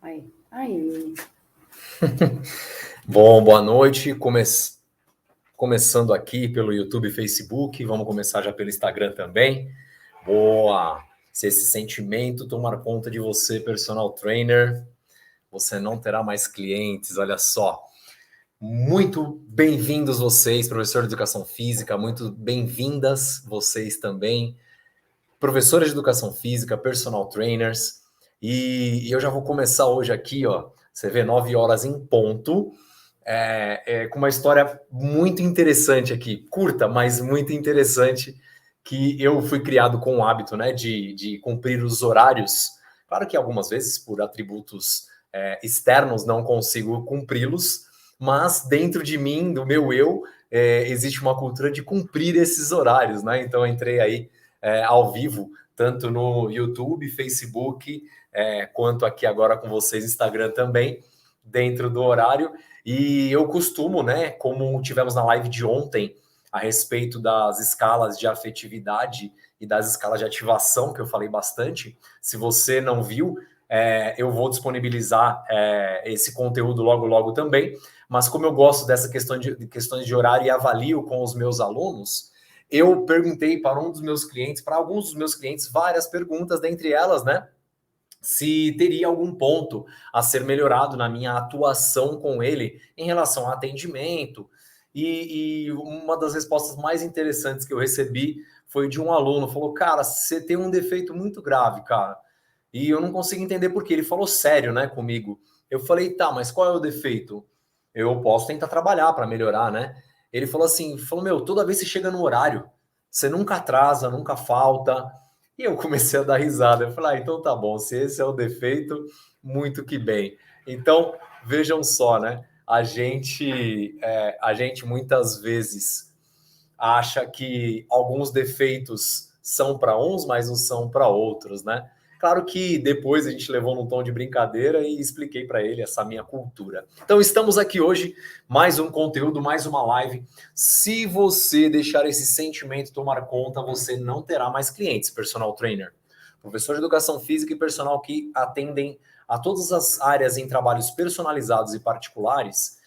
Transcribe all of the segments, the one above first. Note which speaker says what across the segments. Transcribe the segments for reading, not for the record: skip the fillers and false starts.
Speaker 1: Aí.
Speaker 2: Bom, boa noite. Começando aqui pelo YouTube e Facebook, vamos começar já pelo Instagram também. Boa! Se esse sentimento tomar conta de você, personal trainer, você não terá mais clientes, olha só. Muito bem-vindos vocês, professor de Educação Física, muito bem-vindas vocês também, professores de Educação Física, personal trainers. E eu já vou começar hoje aqui, ó, você vê, 9 horas em ponto, com uma história muito interessante aqui, curta, mas muito interessante, que eu fui criado com o hábito, né, de cumprir os horários. Claro que algumas vezes, por atributos externos, não consigo cumpri-los, mas dentro de mim, do meu eu, existe uma cultura de cumprir esses horários, né? Então, eu entrei aí ao vivo, tanto no YouTube, Facebook, quanto aqui agora com vocês, Instagram também, dentro do horário. E eu costumo, né, como tivemos na live de ontem, a respeito das escalas de afetividade e das escalas de ativação, que eu falei bastante, se você não viu, eu vou disponibilizar esse conteúdo logo também, mas como eu gosto dessa questões de horário e avalio com os meus alunos, eu perguntei para alguns dos meus clientes, várias perguntas, dentre elas, né, se teria algum ponto a ser melhorado na minha atuação com ele em relação ao atendimento. E uma das respostas mais interessantes que eu recebi foi de um aluno, falou, cara, você tem um defeito muito grave, cara. E eu não consigo entender por quê. Ele falou sério, né, comigo. Eu falei, tá, mas qual é o defeito? Eu posso tentar trabalhar para melhorar, né? Ele falou assim, meu, toda vez que você chega no horário, você nunca atrasa, nunca falta. E eu comecei a dar risada. Eu falei, então tá bom, se esse é o defeito, muito que bem. Então, vejam só, né? A gente muitas vezes acha que alguns defeitos são para uns, mas não são para outros, né? Claro que depois a gente levou num tom de brincadeira e expliquei para ele essa minha cultura. Então estamos aqui hoje, mais um conteúdo, mais uma live. Se você deixar esse sentimento tomar conta, você não terá mais clientes, personal trainer. Professor de Educação Física e personal que atendem a todas as áreas em trabalhos personalizados e particulares,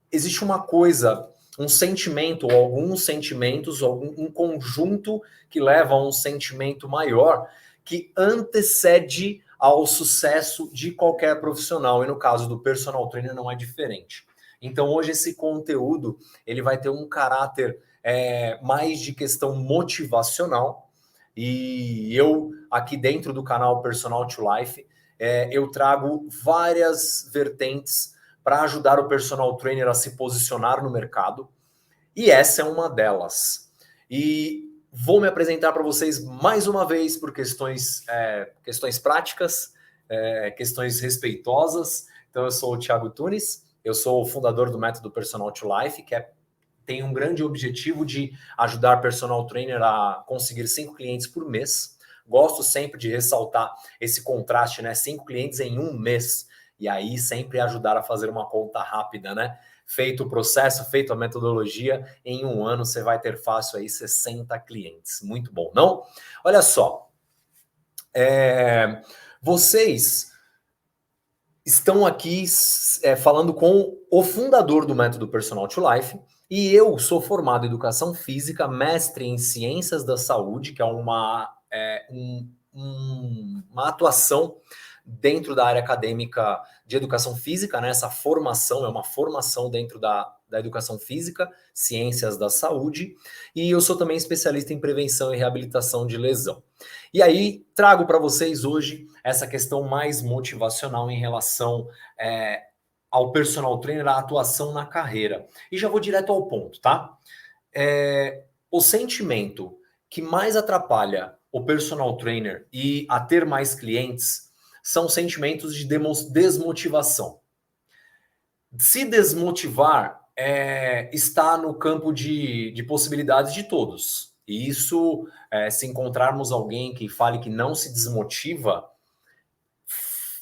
Speaker 2: existe uma coisa, um sentimento, ou alguns sentimentos, ou um conjunto que leva a um sentimento maior que antecede ao sucesso de qualquer profissional, e no caso do personal trainer não é diferente. Então hoje esse conteúdo ele vai ter um caráter mais de questão motivacional, e eu aqui dentro do canal Personal to Life, eu trago várias vertentes para ajudar o personal trainer a se posicionar no mercado, e essa é uma delas. E vou me apresentar para vocês mais uma vez por questões práticas, questões respeitosas. Então, eu sou o Thiago Tunes, eu sou o fundador do Método Personal to Life, que tem um grande objetivo de ajudar personal trainer a conseguir 5 clientes por mês. Gosto sempre de ressaltar esse contraste, né? 5 clientes em um mês. E aí sempre ajudar a fazer uma conta rápida, né? Feito o processo, feito a metodologia, em um ano você vai ter fácil aí 60 clientes. Muito bom, não? Olha só, vocês estão aqui falando com o fundador do Método Personal to Life, e eu sou formado em Educação Física, mestre em Ciências da Saúde, que é uma atuação dentro da área acadêmica de Educação Física, né? Essa formação é uma formação dentro da Educação Física, Ciências da Saúde, e eu sou também especialista em Prevenção e Reabilitação de Lesão. E aí, trago para vocês hoje essa questão mais motivacional em relação ao personal trainer, a atuação na carreira. E já vou direto ao ponto, tá? O sentimento que mais atrapalha o personal trainer e a ter mais clientes são sentimentos de desmotivação. Se desmotivar está no campo de possibilidades de todos. E isso, se encontrarmos alguém que fale que não se desmotiva,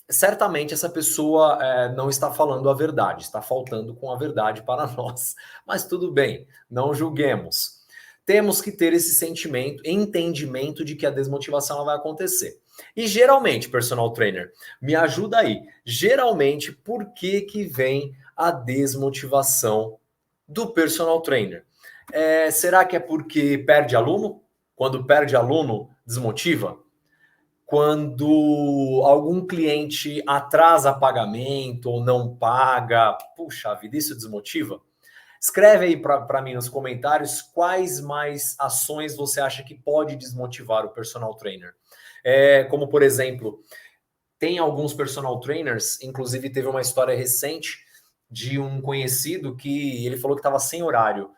Speaker 2: certamente essa pessoa não está falando a verdade, está faltando com a verdade para nós. Mas tudo bem, não julguemos. temos que ter esse sentimento, entendimento de que a desmotivação ela vai acontecer. E geralmente, personal trainer, me ajuda aí. Geralmente, por que que vem a desmotivação do personal trainer? Será que é porque perde aluno? Quando perde aluno, desmotiva? Quando algum cliente atrasa pagamento ou não paga, puxa vida, isso desmotiva? Escreve aí para mim nos comentários quais mais ações você acha que pode desmotivar o personal trainer. Como, por exemplo, tem alguns personal trainers, inclusive teve uma história recente de um conhecido que ele falou que estava sem horário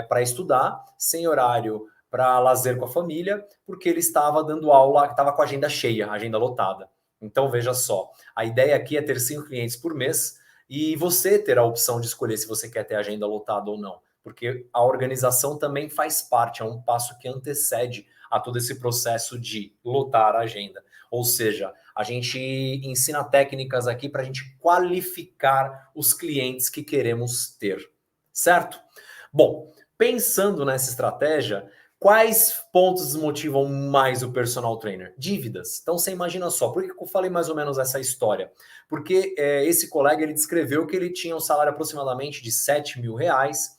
Speaker 2: para estudar, sem horário para lazer com a família, porque ele estava dando aula, estava com a agenda cheia, agenda lotada. Então, veja só, a ideia aqui é ter 5 clientes por mês e você ter a opção de escolher se você quer ter agenda lotada ou não, porque a organização também faz parte, é um passo que antecede a todo esse processo de lotar a agenda. Ou seja, a gente ensina técnicas aqui para a gente qualificar os clientes que queremos ter, certo? Bom, pensando nessa estratégia, quais pontos desmotivam mais o personal trainer? Dívidas. Então você imagina só, por que eu falei mais ou menos essa história? Porque esse colega ele descreveu que ele tinha um salário aproximadamente de 7 mil reais,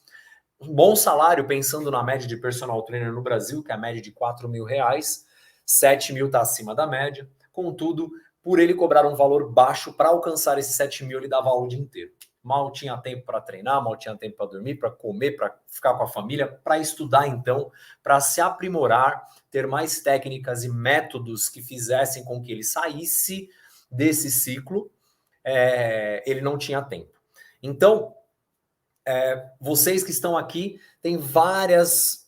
Speaker 2: um bom salário, pensando na média de personal trainer no Brasil, que é a média de 4 mil reais, 7 mil está acima da média. Contudo, por ele cobrar um valor baixo, para alcançar esses 7 mil, ele dava aula o dia inteiro. Mal tinha tempo para treinar, mal tinha tempo para dormir, para comer, para ficar com a família, para estudar então, para se aprimorar, ter mais técnicas e métodos que fizessem com que ele saísse desse ciclo, ele não tinha tempo. Então, vocês que estão aqui têm vários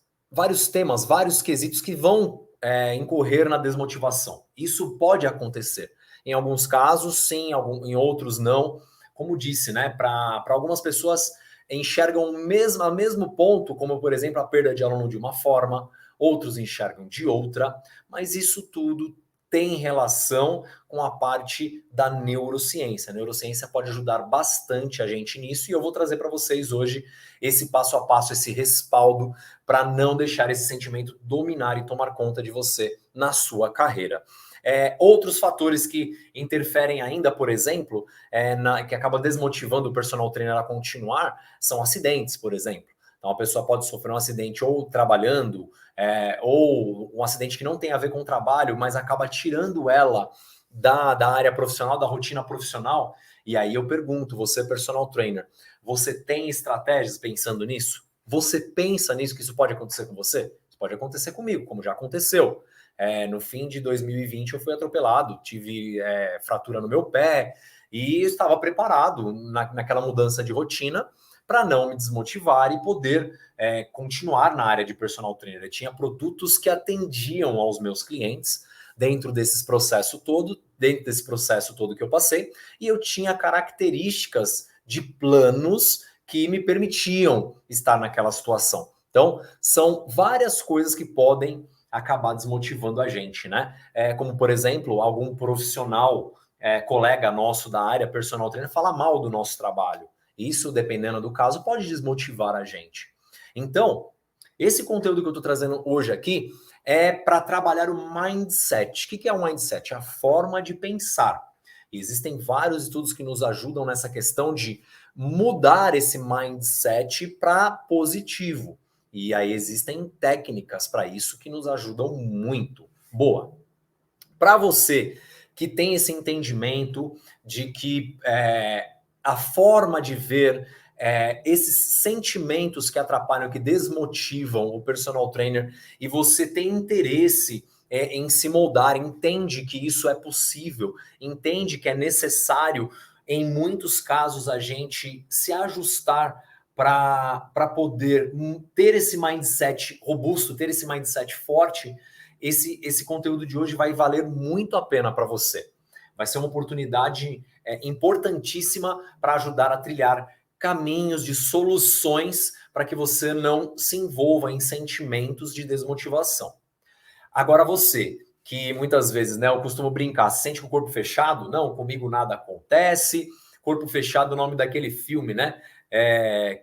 Speaker 2: temas, vários quesitos que vão incorrer na desmotivação. Isso pode acontecer. Em alguns casos, sim, em outros não. Como disse, né? Para algumas pessoas enxergam o mesmo ponto, como, por exemplo, a perda de aluno de uma forma, outros enxergam de outra, mas isso tudo tem relação com a parte da neurociência. A neurociência pode ajudar bastante a gente nisso e eu vou trazer para vocês hoje esse passo a passo, esse respaldo para não deixar esse sentimento dominar e tomar conta de você na sua carreira. Outros fatores que interferem ainda, por exemplo, que acaba desmotivando o personal trainer a continuar, são acidentes, por exemplo. Então, a pessoa pode sofrer um acidente ou trabalhando, ou um acidente que não tem a ver com o trabalho, mas acaba tirando ela da área profissional, da rotina profissional. E aí eu pergunto, você personal trainer, você tem estratégias pensando nisso? Você pensa nisso, que isso pode acontecer com você? Isso pode acontecer comigo, como já aconteceu. No fim de 2020 eu fui atropelado, tive fratura no meu pé e estava preparado naquela mudança de rotina para não me desmotivar e poder continuar na área de personal trainer. Eu tinha produtos que atendiam aos meus clientes dentro desse processo todo que eu passei, e eu tinha características de planos que me permitiam estar naquela situação. Então, são várias coisas que podem acabar desmotivando a gente, né? Como, por exemplo, algum profissional, colega nosso da área, personal trainer, fala mal do nosso trabalho. Isso, dependendo do caso, pode desmotivar a gente. Então, esse conteúdo que eu estou trazendo hoje aqui é para trabalhar o mindset. O que é o mindset? A forma de pensar. E existem vários estudos que nos ajudam nessa questão de mudar esse mindset para positivo. E aí existem técnicas para isso que nos ajudam muito. Boa. Para você que tem esse entendimento de que a forma de ver esses sentimentos que atrapalham, que desmotivam o personal trainer, e você tem interesse em se moldar, entende que isso é possível, entende que é necessário, em muitos casos, a gente se ajustar para poder ter esse mindset robusto, ter esse mindset forte. Esse conteúdo de hoje vai valer muito a pena para você. Vai ser uma oportunidade importantíssima para ajudar a trilhar caminhos de soluções para que você não se envolva em sentimentos de desmotivação. Agora você, que muitas vezes, né, eu costumo brincar, se sente com o corpo fechado? Não, comigo nada acontece. Corpo Fechado é o nome daquele filme, né?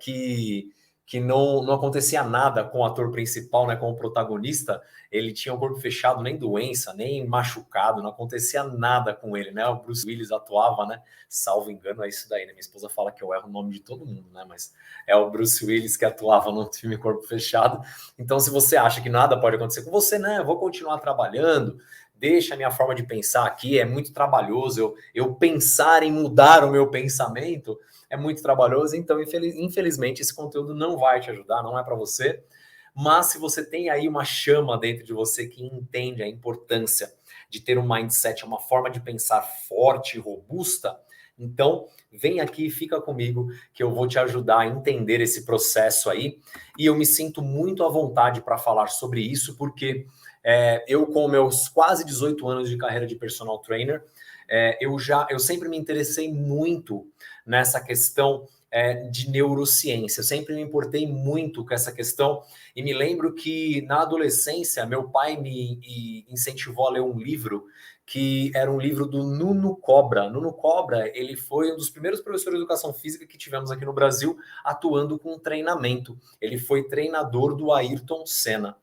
Speaker 2: Que que não acontecia nada com o ator principal, né, com o protagonista. Ele tinha o corpo fechado, nem doença, nem machucado, não acontecia nada com ele, né? O Bruce Willis atuava, né? Salvo engano, é isso daí, né? Minha esposa fala que eu erro o nome de todo mundo, né? Mas é o Bruce Willis que atuava no filme Corpo Fechado. Então, se você acha que nada pode acontecer com você, né? Eu vou continuar trabalhando, deixa a minha forma de pensar aqui, é muito trabalhoso. Eu pensar em mudar o meu pensamento é muito trabalhoso, então, infelizmente, esse conteúdo não vai te ajudar, não é para você. Mas se você tem aí uma chama dentro de você que entende a importância de ter um mindset, uma forma de pensar forte e robusta, então vem aqui e fica comigo que eu vou te ajudar a entender esse processo aí. E eu me sinto muito à vontade para falar sobre isso, porque eu, com meus quase 18 anos de carreira de personal trainer, eu sempre me interessei muito nessa questão de neurociência. Eu sempre me importei muito com essa questão e me lembro que na adolescência meu pai me incentivou a ler um livro que era um livro do Nuno Cobra. Nuno Cobra, ele foi um dos primeiros professores de educação física que tivemos aqui no Brasil atuando com treinamento. Ele foi treinador do Ayrton Senna.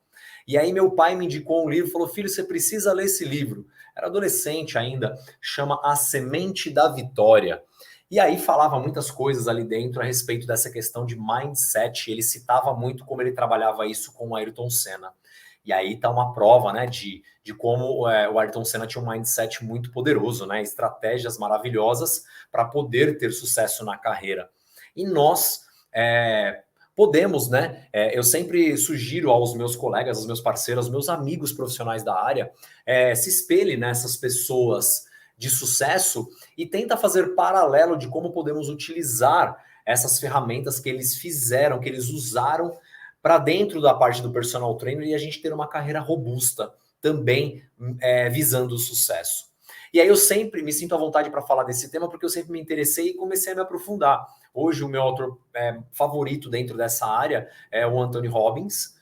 Speaker 2: E aí meu pai me indicou um livro, falou, filho, você precisa ler esse livro. Era adolescente ainda, chama A Semente da Vitória. E aí falava muitas coisas ali dentro a respeito dessa questão de mindset. Ele citava muito como ele trabalhava isso com o Ayrton Senna. E aí tá uma prova, né, de como o Ayrton Senna tinha um mindset muito poderoso, né, estratégias maravilhosas para poder ter sucesso na carreira. E nós podemos, né, eu sempre sugiro aos meus colegas, aos meus parceiros, aos meus amigos profissionais da área, se espelhe nessas pessoas de sucesso e tenta fazer paralelo de como podemos utilizar essas ferramentas que eles fizeram, que eles usaram para dentro da parte do personal trainer e a gente ter uma carreira robusta também visando o sucesso. E aí eu sempre me sinto à vontade para falar desse tema porque eu sempre me interessei e comecei a me aprofundar. Hoje o meu autor favorito dentro dessa área é o Anthony Robbins,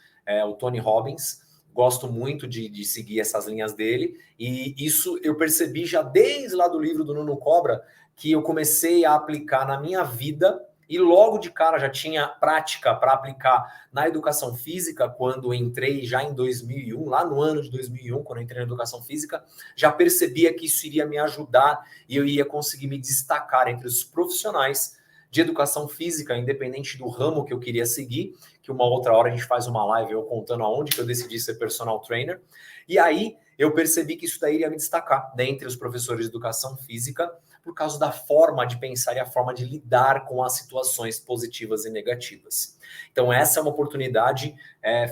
Speaker 2: o Tony Robbins. Gosto muito de seguir essas linhas dele, e isso eu percebi já desde lá do livro do Nuno Cobra, que eu comecei a aplicar na minha vida, e logo de cara já tinha prática para aplicar na educação física, quando entrei já em 2001, lá no ano de 2001, quando eu entrei na educação física, já percebia que isso iria me ajudar, e eu ia conseguir me destacar entre os profissionais de educação física, independente do ramo que eu queria seguir, que uma outra hora a gente faz uma live eu contando aonde que eu decidi ser personal trainer. E aí eu percebi que isso daí iria me destacar dentre os professores de educação física por causa da forma de pensar e a forma de lidar com as situações positivas e negativas. Então essa é uma oportunidade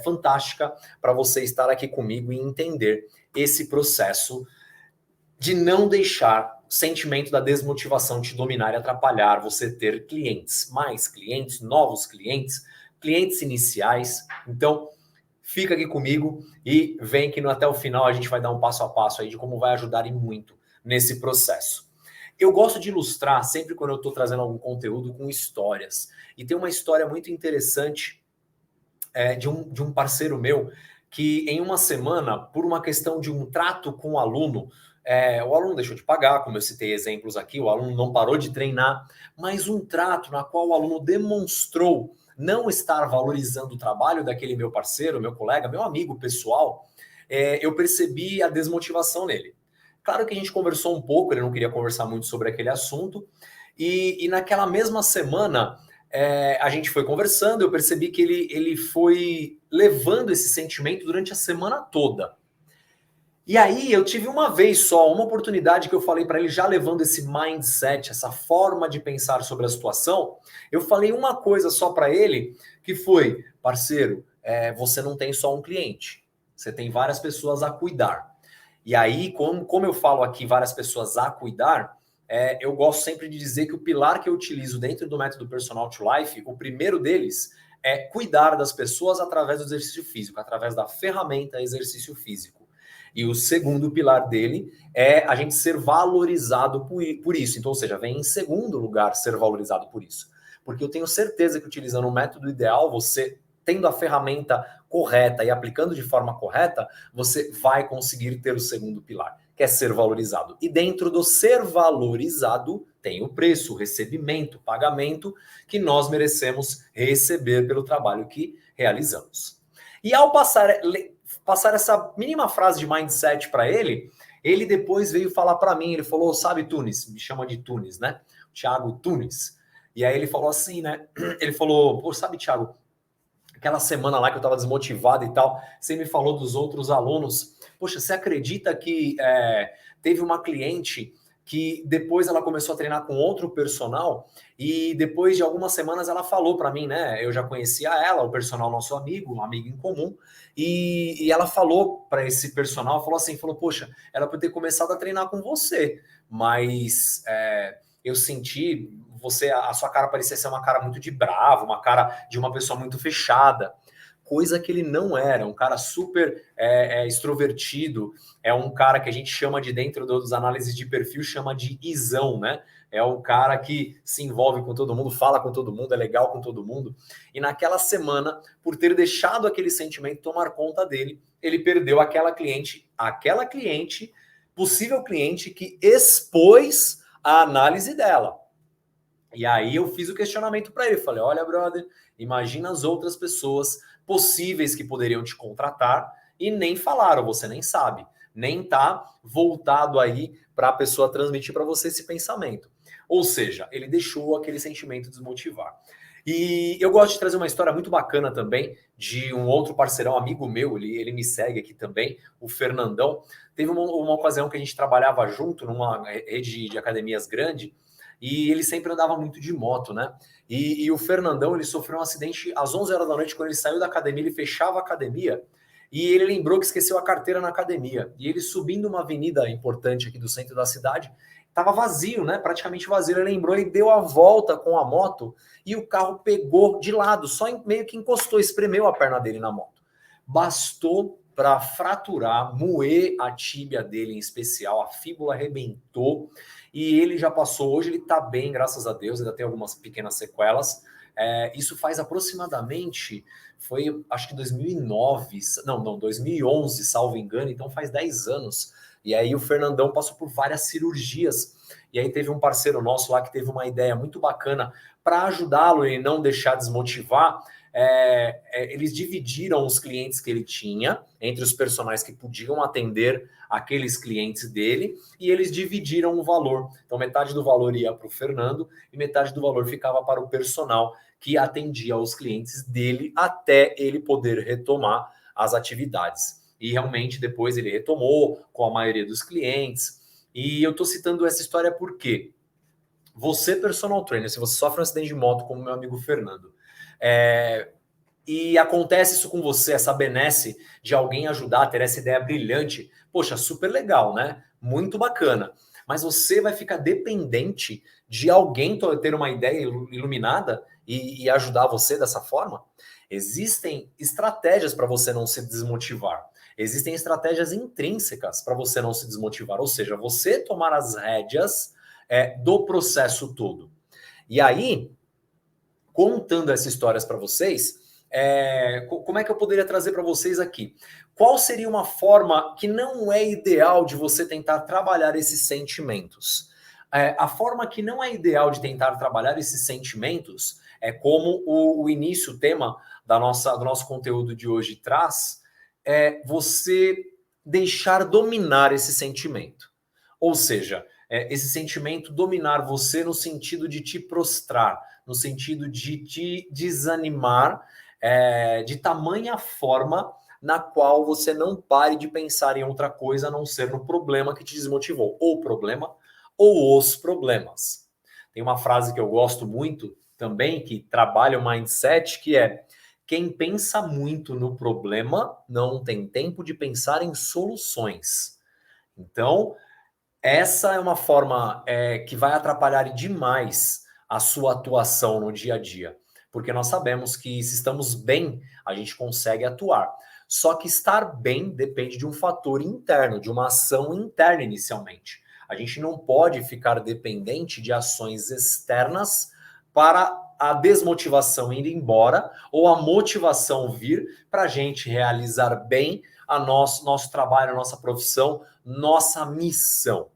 Speaker 2: fantástica para você estar aqui comigo e entender esse processo de não deixar o sentimento da desmotivação te dominar e atrapalhar você ter clientes, mais clientes, novos clientes, clientes iniciais. Então, fica aqui comigo e vem que até o final a gente vai dar um passo a passo aí de como vai ajudar e muito nesse processo. Eu gosto de ilustrar sempre quando eu estou trazendo algum conteúdo com histórias. E tem uma história muito interessante de um parceiro meu que em uma semana, por uma questão de um trato com o aluno deixou de pagar, como eu citei exemplos aqui, o aluno não parou de treinar, mas um trato na qual o aluno demonstrou não estar valorizando o trabalho daquele meu parceiro, meu colega, meu amigo pessoal, eu percebi a desmotivação nele. Claro que a gente conversou um pouco, ele não queria conversar muito sobre aquele assunto, e naquela mesma semana a gente foi conversando, eu percebi que ele foi levando esse sentimento durante a semana toda. E aí eu tive uma vez só, uma oportunidade que eu falei para ele, já levando esse mindset, essa forma de pensar sobre a situação, eu falei uma coisa só para ele, que foi, parceiro, você não tem só um cliente, você tem várias pessoas a cuidar. E aí, como eu falo aqui, várias pessoas a cuidar, eu gosto sempre de dizer que o pilar que eu utilizo dentro do método Personal to Life, o primeiro deles é cuidar das pessoas através do exercício físico, através da ferramenta exercício físico. E o segundo pilar dele é a gente ser valorizado por isso. Então, ou seja, vem em segundo lugar ser valorizado por isso. Porque eu tenho certeza que utilizando o método ideal, você tendo a ferramenta correta e aplicando de forma correta, você vai conseguir ter o segundo pilar, que é ser valorizado. E dentro do ser valorizado, tem o preço, o recebimento, o pagamento que nós merecemos receber pelo trabalho que realizamos. E ao passar essa mínima frase de mindset para ele, ele depois veio falar para mim, ele falou, sabe, Tunis, me chama de Tunis, né? Thiago Tunis. E aí ele falou assim, né? Ele falou, pô, sabe, Thiago, aquela semana lá que eu estava desmotivado e tal, você me falou dos outros alunos. Poxa, você acredita que teve uma cliente que depois ela começou a treinar com outro personal e depois de algumas semanas ela falou para mim, né? Eu já conhecia ela, o personal nosso amigo, um amigo em comum, e ela falou para esse personal, falou, poxa, ela poderia ter começado a treinar com você, mas eu senti a sua cara parecia ser uma cara muito de bravo, uma cara de uma pessoa muito fechada, coisa que ele não era, um cara super extrovertido, é um cara que a gente chama de dentro das análises de perfil, chama de isão, né? É o cara que se envolve com todo mundo, fala com todo mundo, é legal com todo mundo. E naquela semana, por ter deixado aquele sentimento tomar conta dele, ele perdeu aquela cliente, possível cliente que expôs a análise dela. E aí eu fiz o questionamento para ele, falei, olha, brother, imagina as outras pessoas possíveis que poderiam te contratar e nem falaram, você nem sabe, nem tá voltado aí para a pessoa transmitir para você esse pensamento. Ou seja, ele deixou aquele sentimento desmotivar. E eu gosto de trazer uma história muito bacana também de um outro parceirão, amigo meu, ele me segue aqui também, o Fernandão. Teve uma ocasião que a gente trabalhava junto numa rede de academias grande, e ele sempre andava muito de moto, né? E o Fernandão, ele sofreu um acidente às 11 horas da noite, quando ele saiu da academia, ele fechava a academia, e ele lembrou que esqueceu a carteira na academia. E ele subindo uma avenida importante aqui do centro da cidade, estava vazio, né? Praticamente vazio. Ele lembrou e deu a volta com a moto, e o carro pegou de lado, só meio que encostou, espremeu a perna dele na moto. Bastou para fraturar, moer a tíbia dele em especial, a fíbula arrebentou, e ele já passou, hoje ele está bem, graças a Deus, ainda tem algumas pequenas sequelas. Isso faz aproximadamente, foi acho que 2009, não, 2011, salvo engano, então faz 10 anos. E aí o Fernandão passou por várias cirurgias, e aí teve um parceiro nosso lá que teve uma ideia muito bacana para ajudá-lo e não deixar desmotivar. Eles dividiram os clientes que ele tinha entre os personagens que podiam atender aqueles clientes dele, e eles dividiram o valor. Então metade do valor ia para o Fernando e metade do valor ficava para o personal que atendia aos clientes dele até ele poder retomar as atividades. E realmente depois ele retomou com a maioria dos clientes. E eu estou citando essa história porque você, personal trainer, se você sofre um acidente de moto como meu amigo Fernando, e acontece isso com você, essa benesse de alguém ajudar, ter essa ideia brilhante, poxa, super legal, né? Muito bacana. Mas você vai ficar dependente de alguém ter uma ideia iluminada e ajudar você dessa forma? Existem estratégias para você não se desmotivar. Existem estratégias intrínsecas para você não se desmotivar. Ou seja, você tomar as rédeas do processo todo. E aí, contando essas histórias para vocês, como é que eu poderia trazer para vocês aqui? Qual seria uma forma que não é ideal de você tentar trabalhar esses sentimentos? A forma que não é ideal de tentar trabalhar esses sentimentos é como o início, o tema do nosso conteúdo de hoje traz, você deixar dominar esse sentimento. Ou seja, esse sentimento dominar você no sentido de te prostrar, no sentido de te desanimar, de tamanha forma na qual você não pare de pensar em outra coisa a não ser no problema que te desmotivou, ou o problema, ou os problemas. Tem uma frase que eu gosto muito também, que trabalha o mindset, que é: quem pensa muito no problema não tem tempo de pensar em soluções. Então, essa é uma forma que vai atrapalhar demais a sua atuação no dia a dia. Porque nós sabemos que se estamos bem, a gente consegue atuar. Só que estar bem depende de um fator interno, de uma ação interna inicialmente. A gente não pode ficar dependente de ações externas para a desmotivação ir embora ou a motivação vir para a gente realizar bem nosso trabalho, a nossa profissão, nossa missão.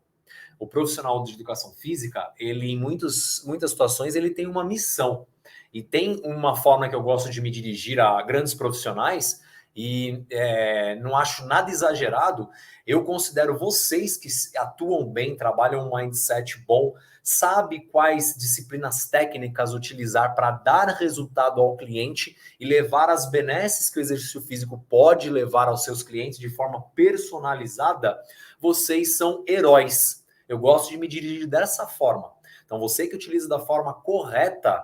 Speaker 2: o profissional de educação física, ele em muitas situações, ele tem uma missão. E tem uma forma que eu gosto de me dirigir a grandes profissionais, e não acho nada exagerado, eu considero vocês que atuam bem, trabalham um mindset bom, sabe quais disciplinas técnicas utilizar para dar resultado ao cliente e levar as benesses que o exercício físico pode levar aos seus clientes de forma personalizada, vocês são heróis. Eu gosto de me dirigir dessa forma. Então, você que utiliza da forma correta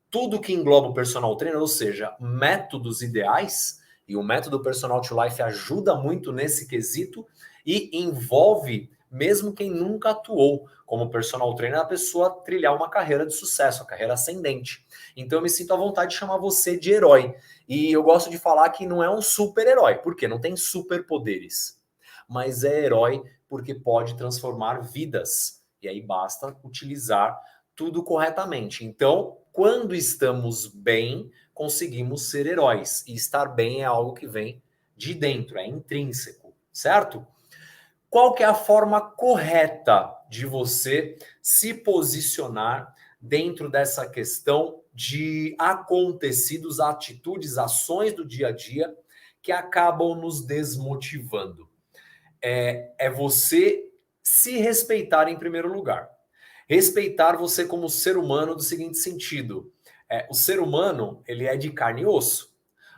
Speaker 2: tudo que engloba o personal trainer, ou seja, métodos ideais, e o método Personal to Life ajuda muito nesse quesito e envolve mesmo quem nunca atuou como personal trainer, a pessoa trilhar uma carreira de sucesso, a carreira ascendente. Então eu me sinto à vontade de chamar você de herói. E eu gosto de falar que não é um super-herói, porque não tem superpoderes. Mas é herói porque pode transformar vidas. E aí basta utilizar tudo corretamente. Então, quando estamos bem, conseguimos ser heróis. E estar bem é algo que vem de dentro, é intrínseco, certo? Qual que é a forma correta de você se posicionar dentro dessa questão de acontecidos, atitudes, ações do dia a dia que acabam nos desmotivando? É você se respeitar em primeiro lugar. Respeitar você como ser humano do seguinte sentido. O ser humano, ele é de carne e osso.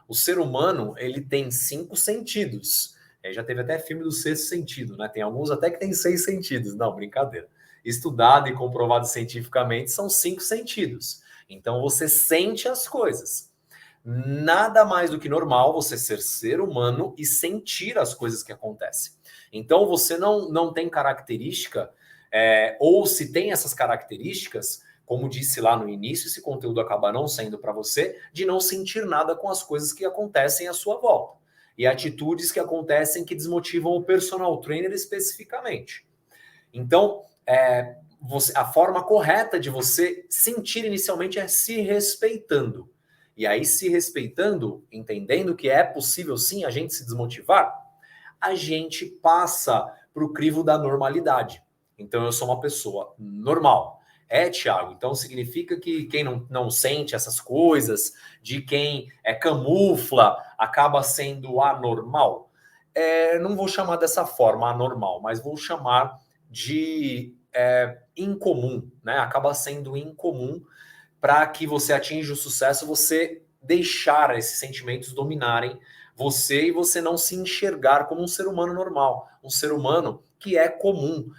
Speaker 2: O ser humano, ele tem 5 sentidos. Já teve até filme do sexto sentido, né? Tem alguns até que tem 6 sentidos. Não, brincadeira. Estudado e comprovado cientificamente, são 5 sentidos. Então, você sente as coisas. Nada mais do que normal você ser humano e sentir as coisas que acontecem. Então, você não tem característica, ou se tem essas características, como disse lá no início, esse conteúdo acaba não sendo para você, de não sentir nada com as coisas que acontecem à sua volta. E atitudes que acontecem que desmotivam o personal trainer especificamente. Então, a forma correta de você sentir inicialmente é se respeitando. E aí, se respeitando, entendendo que é possível sim a gente se desmotivar, a gente passa para o crivo da normalidade. Então, eu sou uma pessoa normal. Thiago, então significa que quem não sente essas coisas, de quem camufla, acaba sendo anormal? Não vou chamar dessa forma anormal, mas vou chamar de incomum, né? Acaba sendo incomum. Para que você atinja o sucesso, você deixar esses sentimentos dominarem você e você não se enxergar como um ser humano normal, um ser humano que é comum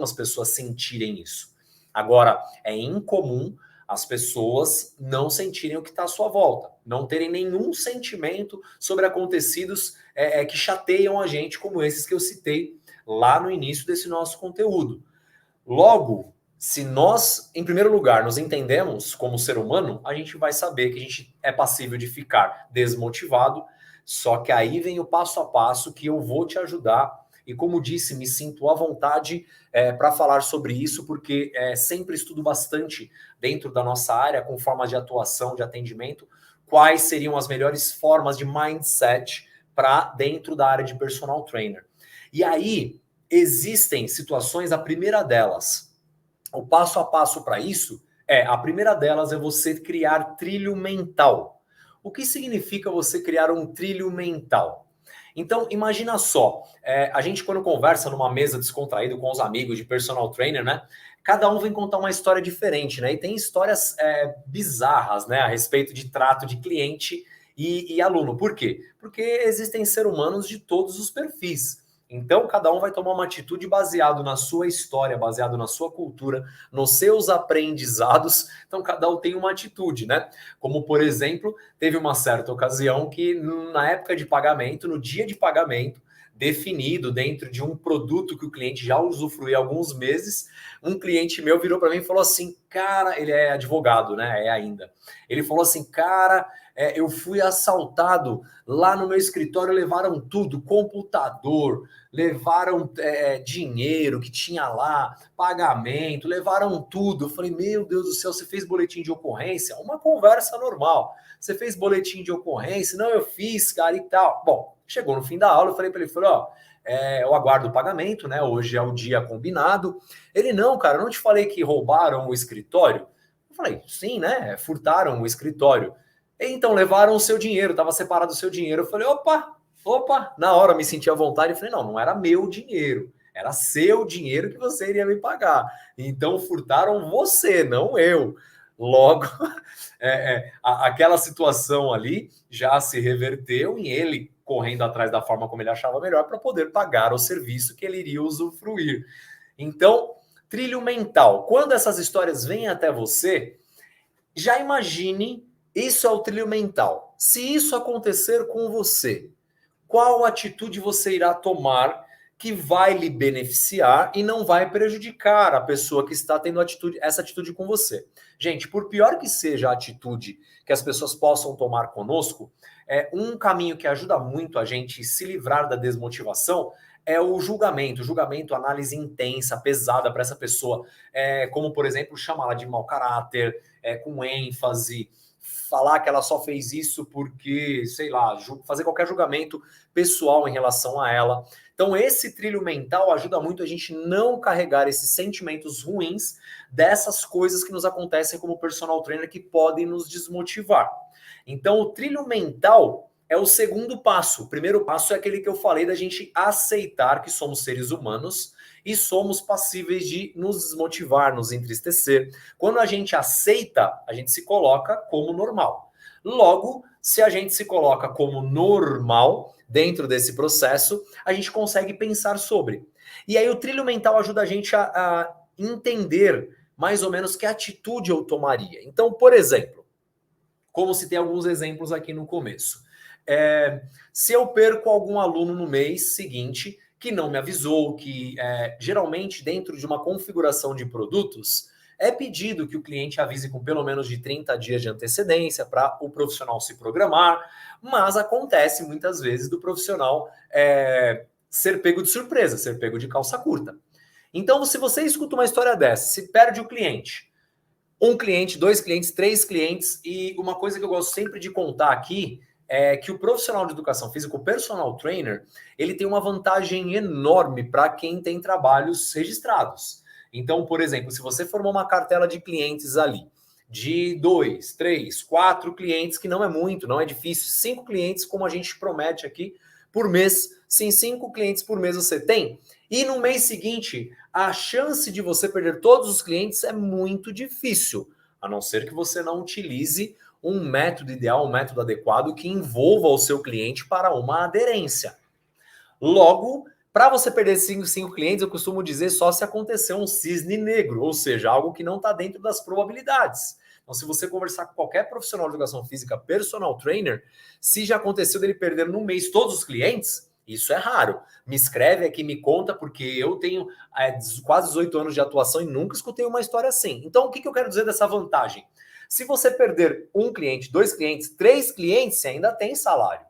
Speaker 2: as pessoas sentirem isso. Agora, é incomum as pessoas não sentirem o que está à sua volta, não terem nenhum sentimento sobre acontecidos que chateiam a gente, como esses que eu citei lá no início desse nosso conteúdo. Logo, se nós, em primeiro lugar, nos entendemos como ser humano, a gente vai saber que a gente é passível de ficar desmotivado, só que aí vem o passo a passo que eu vou te ajudar. E como disse, me sinto à vontade para falar sobre isso, porque sempre estudo bastante dentro da nossa área, com formas de atuação, de atendimento, quais seriam as melhores formas de mindset para dentro da área de personal trainer. E aí, existem situações, a primeira delas, o passo a passo para isso a primeira delas é você criar trilho mental. O que significa você criar um trilho mental? Então, imagina só, a gente quando conversa numa mesa descontraído com os amigos de personal trainer, né? Cada um vem contar uma história diferente, né? E tem histórias bizarras, né? A respeito de trato de cliente e aluno. Por quê? Porque existem seres humanos de todos os perfis. Então, cada um vai tomar uma atitude baseado na sua história, baseado na sua cultura, nos seus aprendizados. Então, cada um tem uma atitude, né? Como, por exemplo, teve uma certa ocasião que, na época de pagamento, no dia de pagamento, definido dentro de um produto que o cliente já usufruiu há alguns meses, um cliente meu virou para mim e falou assim, cara, ele é advogado, né? Ainda. Ele falou assim, cara, eu fui assaltado lá no meu escritório, levaram tudo, computador, levaram dinheiro que tinha lá, pagamento, levaram tudo. Eu falei, meu Deus do céu, você fez boletim de ocorrência? Uma conversa normal. Você fez boletim de ocorrência? Não, eu fiz, cara, e tal. Bom, chegou no fim da aula, eu falei para ele, eu aguardo o pagamento, né? Hoje é o dia combinado. Ele, não, cara, eu não te falei que roubaram o escritório? Eu falei, sim, né? Furtaram o escritório. Então, levaram o seu dinheiro, estava separado o seu dinheiro. Eu falei, opa, na hora eu me senti à vontade. Eu falei, não era meu dinheiro, era seu dinheiro que você iria me pagar. Então, furtaram você, não eu. Logo, aquela situação ali já se reverteu em ele correndo atrás da forma como ele achava melhor para poder pagar o serviço que ele iria usufruir. Então, trilho mental. Quando essas histórias vêm até você, já imagine, isso é o trilho mental. Se isso acontecer com você, qual atitude você irá tomar que vai lhe beneficiar e não vai prejudicar a pessoa que está tendo essa atitude com você? Gente, por pior que seja a atitude que as pessoas possam tomar conosco, um caminho que ajuda muito a gente se livrar da desmotivação é o julgamento, análise intensa, pesada para essa pessoa, como, por exemplo, chamá-la de mau caráter, com ênfase, falar que ela só fez isso porque, sei lá, fazer qualquer julgamento pessoal em relação a ela. Então, esse trilho mental ajuda muito a gente não carregar esses sentimentos ruins dessas coisas que nos acontecem como personal trainer que podem nos desmotivar. Então, o trilho mental é o segundo passo. O primeiro passo é aquele que eu falei da gente aceitar que somos seres humanos e somos passíveis de nos desmotivar, nos entristecer. Quando a gente aceita, a gente se coloca como normal. Logo, se a gente se coloca como normal dentro desse processo, a gente consegue pensar sobre. E aí o trilho mental ajuda a gente a entender mais ou menos que atitude eu tomaria. Então, por exemplo, como citei alguns exemplos aqui no começo. Se eu perco algum aluno no mês seguinte que não me avisou, que geralmente dentro de uma configuração de produtos é pedido que o cliente avise com pelo menos de 30 dias de antecedência para o profissional se programar, mas acontece muitas vezes do profissional ser pego de surpresa, ser pego de calça curta. Então, se você escuta uma história dessa, se perde o cliente, um cliente, 2 clientes, 3 clientes, e uma coisa que eu gosto sempre de contar aqui é que o profissional de educação física, o personal trainer, ele tem uma vantagem enorme para quem tem trabalhos registrados. Então, por exemplo, se você formou uma cartela de clientes ali, de 2, 3, 4 clientes, que não é muito, não é difícil, 5 clientes, como a gente promete aqui, por mês, sim, 5 clientes por mês você tem, e no mês seguinte, a chance de você perder todos os clientes é muito difícil, a não ser que você não utilize um método ideal, um método adequado que envolva o seu cliente para uma aderência. Logo, para você perder 5 clientes, eu costumo dizer só se acontecer um cisne negro, ou seja, algo que não está dentro das probabilidades. Então, se você conversar com qualquer profissional de educação física, personal trainer, se já aconteceu dele perder no mês todos os clientes, isso é raro. Me escreve aqui, me conta, porque eu tenho quase 18 anos de atuação e nunca escutei uma história assim. Então, o que eu quero dizer dessa vantagem? Se você perder 1 cliente, 2 clientes, 3 clientes, você ainda tem salário.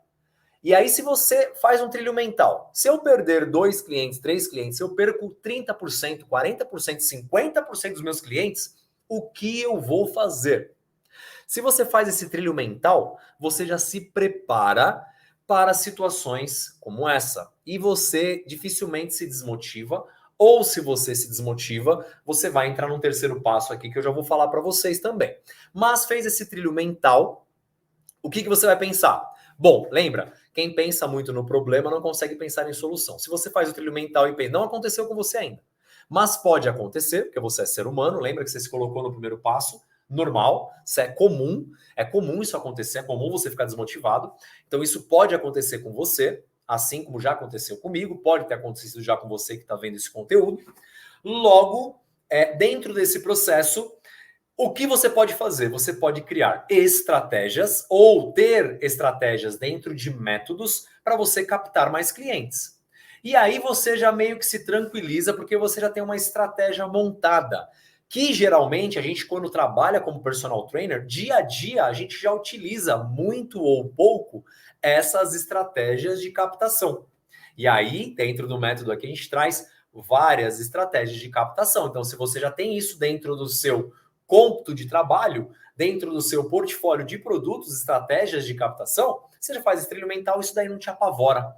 Speaker 2: E aí, se você faz um trilho mental, se eu perder 2 clientes, 3 clientes, se eu perco 30%, 40%, 50% dos meus clientes, o que eu vou fazer? Se você faz esse trilho mental, você já se prepara para situações como essa. E você dificilmente se desmotiva, ou se você se desmotiva, você vai entrar num terceiro passo aqui que eu já vou falar para vocês também. Mas fez esse trilho mental, o que você vai pensar? Bom, lembra, quem pensa muito no problema não consegue pensar em solução. Se você faz o trilho mental e pensa, não aconteceu com você ainda, mas pode acontecer, porque você é ser humano, lembra que você se colocou no primeiro passo, normal, isso é comum isso acontecer, é comum você ficar desmotivado, então isso pode acontecer com você, assim como já aconteceu comigo, pode ter acontecido já com você que está vendo esse conteúdo. Logo, dentro desse processo, o que você pode fazer? Você pode criar estratégias ou ter estratégias dentro de métodos para você captar mais clientes. E aí você já meio que se tranquiliza porque você já tem uma estratégia montada. Que geralmente a gente, quando trabalha como personal trainer, dia a dia a gente já utiliza muito ou pouco essas estratégias de captação. E aí, dentro do método aqui, a gente traz várias estratégias de captação. Então, se você já tem isso dentro do seu cômputo de trabalho, dentro do seu portfólio de produtos, estratégias de captação, você já faz esse trilho mental, isso daí não te apavora.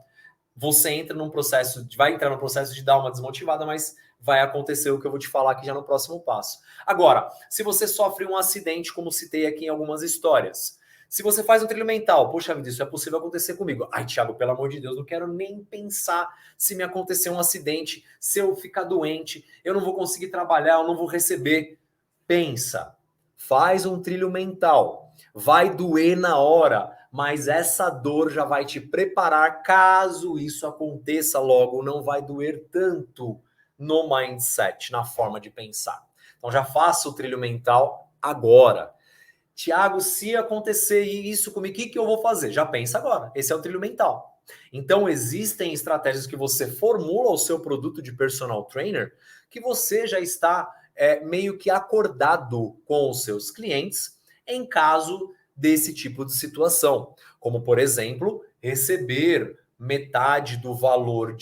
Speaker 2: você entra num processo, vai entrar no processo de dar uma desmotivada, mas vai acontecer o que eu vou te falar aqui já no próximo passo. Agora, se você sofre um acidente, como citei aqui em algumas histórias, se você faz um trilho mental, poxa vida, isso é possível acontecer comigo. Ai, Thiago, pelo amor de Deus, não quero nem pensar se me acontecer um acidente, se eu ficar doente, eu não vou conseguir trabalhar, eu não vou receber. Pensa, faz um trilho mental, vai doer na hora, mas essa dor já vai te preparar caso isso aconteça logo, não vai doer tanto no mindset, na forma de pensar. Então já faça o trilho mental agora. Tiago, se acontecer isso comigo, o que eu vou fazer? Já pensa agora. Esse é o trilho mental. Então, existem estratégias que você formula ao seu produto de personal trainer que você já está meio que acordado com os seus clientes em caso desse tipo de situação. Como, por exemplo, receber metade do valor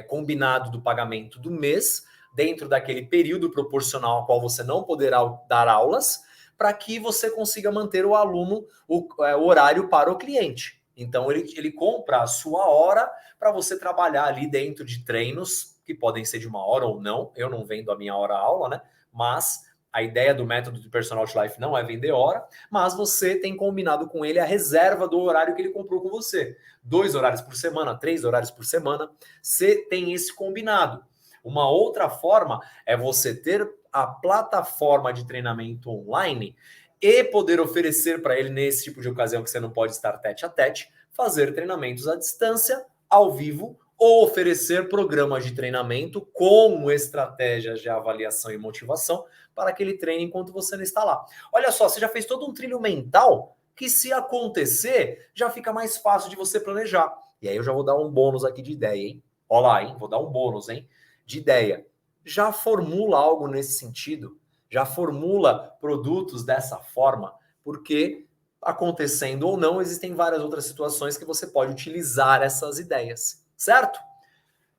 Speaker 2: combinado do pagamento do mês dentro daquele período proporcional ao qual você não poderá dar aulas, para que você consiga manter o aluno, o horário para o cliente. Então, ele compra a sua hora para você trabalhar ali dentro de treinos, que podem ser de 1 hora ou não. Eu não vendo a minha hora-aula, né? Mas a ideia do método de Personal Life não é vender hora, mas você tem combinado com ele a reserva do horário que ele comprou com você. 2 horários por semana, 3 horários por semana, você tem esse combinado. Uma outra forma é você ter a plataforma de treinamento online e poder oferecer para ele, nesse tipo de ocasião que você não pode estar tete a tete, fazer treinamentos à distância, ao vivo, ou oferecer programas de treinamento com estratégias de avaliação e motivação para que ele treine enquanto você não está lá. Olha só, você já fez todo um trilho mental que, se acontecer, já fica mais fácil de você planejar. E aí eu já vou dar um bônus aqui de ideia, hein? Olha lá, hein? Vou dar um bônus, hein? De ideia. Já formula algo nesse sentido, já formula produtos dessa forma, porque, acontecendo ou não, existem várias outras situações que você pode utilizar essas ideias, certo?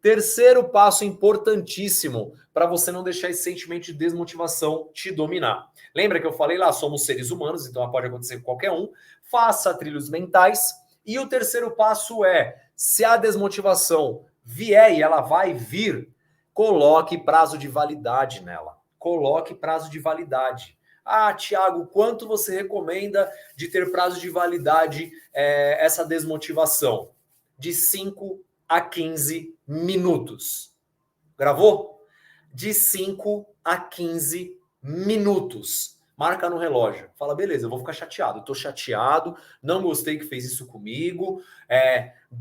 Speaker 2: Terceiro passo importantíssimo para você não deixar esse sentimento de desmotivação te dominar. Lembra que eu falei lá, somos seres humanos, então pode acontecer com qualquer um. Faça trilhos mentais. E o terceiro passo é, se a desmotivação vier, e ela vai vir, coloque prazo de validade nela. Coloque prazo de validade. Ah, Thiago, quanto você recomenda de ter prazo de validade essa desmotivação? De 5 a 15 minutos. Gravou? De 5 a 15 minutos. Marca no relógio. Fala, beleza, eu vou ficar chateado. Eu tô chateado, não gostei que fez isso comigo,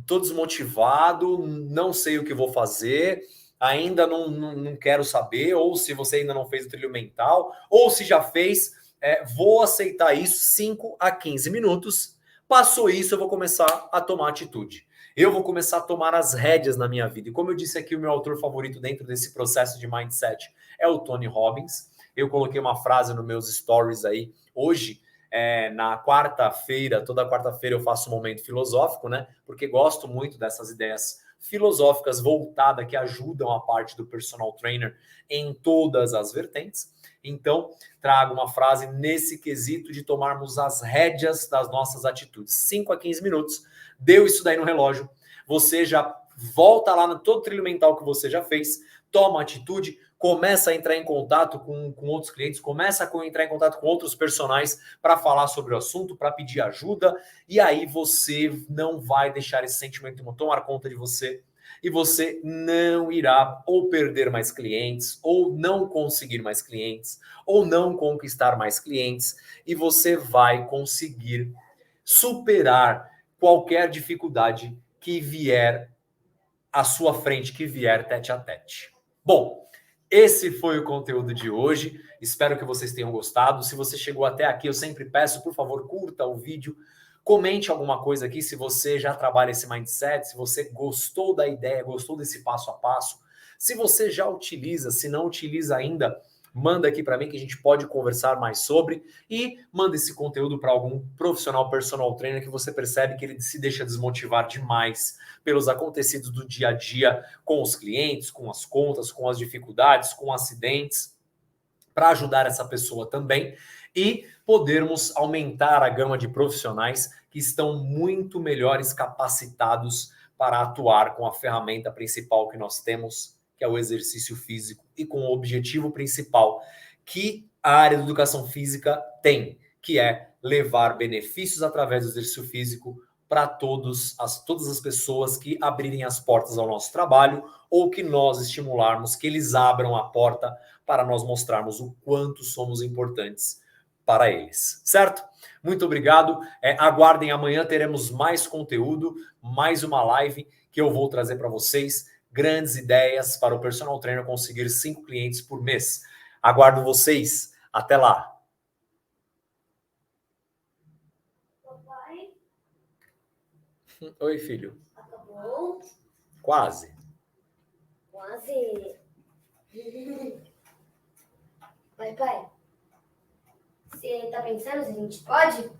Speaker 2: tô desmotivado, não sei o que vou fazer, ainda não quero saber, ou se você ainda não fez o trilho mental, ou se já fez, vou aceitar isso, 5 a 15 minutos. Passou isso, eu vou começar a tomar atitude. Eu vou começar a tomar as rédeas na minha vida. E como eu disse aqui, o meu autor favorito dentro desse processo de mindset é o Tony Robbins. Eu coloquei uma frase nos meus stories aí. Hoje, na quarta-feira, toda quarta-feira eu faço um momento filosófico, né? Porque gosto muito dessas ideias filosóficas voltadas que ajudam a parte do personal trainer em todas as vertentes. Então, trago uma frase nesse quesito de tomarmos as rédeas das nossas atitudes. 5 a 15 minutos. Deu isso daí no relógio. Você já volta lá no todo trilho mental que você já fez, toma atitude, começa a entrar em contato com outros clientes, começa a entrar em contato com outros personagens para falar sobre o assunto, para pedir ajuda, e aí você não vai deixar esse sentimento tomar conta de você, e você não irá ou perder mais clientes, ou não conseguir mais clientes, ou não conquistar mais clientes, e você vai conseguir superar qualquer dificuldade que vier à sua frente, que vier tete a tete. Bom, esse foi o conteúdo de hoje. Espero que vocês tenham gostado. Se você chegou até aqui, eu sempre peço, por favor, curta o vídeo. Comente alguma coisa aqui se você já trabalha esse mindset, se você gostou da ideia, gostou desse passo a passo. Se você já utiliza, se não utiliza ainda, manda aqui para mim que a gente pode conversar mais sobre, e manda esse conteúdo para algum profissional personal trainer que você percebe que ele se deixa desmotivar demais pelos acontecidos do dia a dia com os clientes, com as contas, com as dificuldades, com acidentes, para ajudar essa pessoa também e podermos aumentar a gama de profissionais que estão muito melhores capacitados para atuar com a ferramenta principal que nós temos, que é o exercício físico, e com o objetivo principal que a área de educação física tem, que é levar benefícios através do exercício físico para todas as pessoas que abrirem as portas ao nosso trabalho ou que nós estimularmos que eles abram a porta para nós mostrarmos o quanto somos importantes para eles, certo? Muito obrigado. Aguardem, amanhã teremos mais conteúdo, mais uma live que eu vou trazer para vocês. Grandes ideias para o personal trainer conseguir 5 clientes por mês. Aguardo vocês. Até lá.
Speaker 1: Papai,
Speaker 2: Oi, filho.
Speaker 1: acabou?
Speaker 2: Quase.
Speaker 1: Quase. Pai, você tá pensando se a gente pode?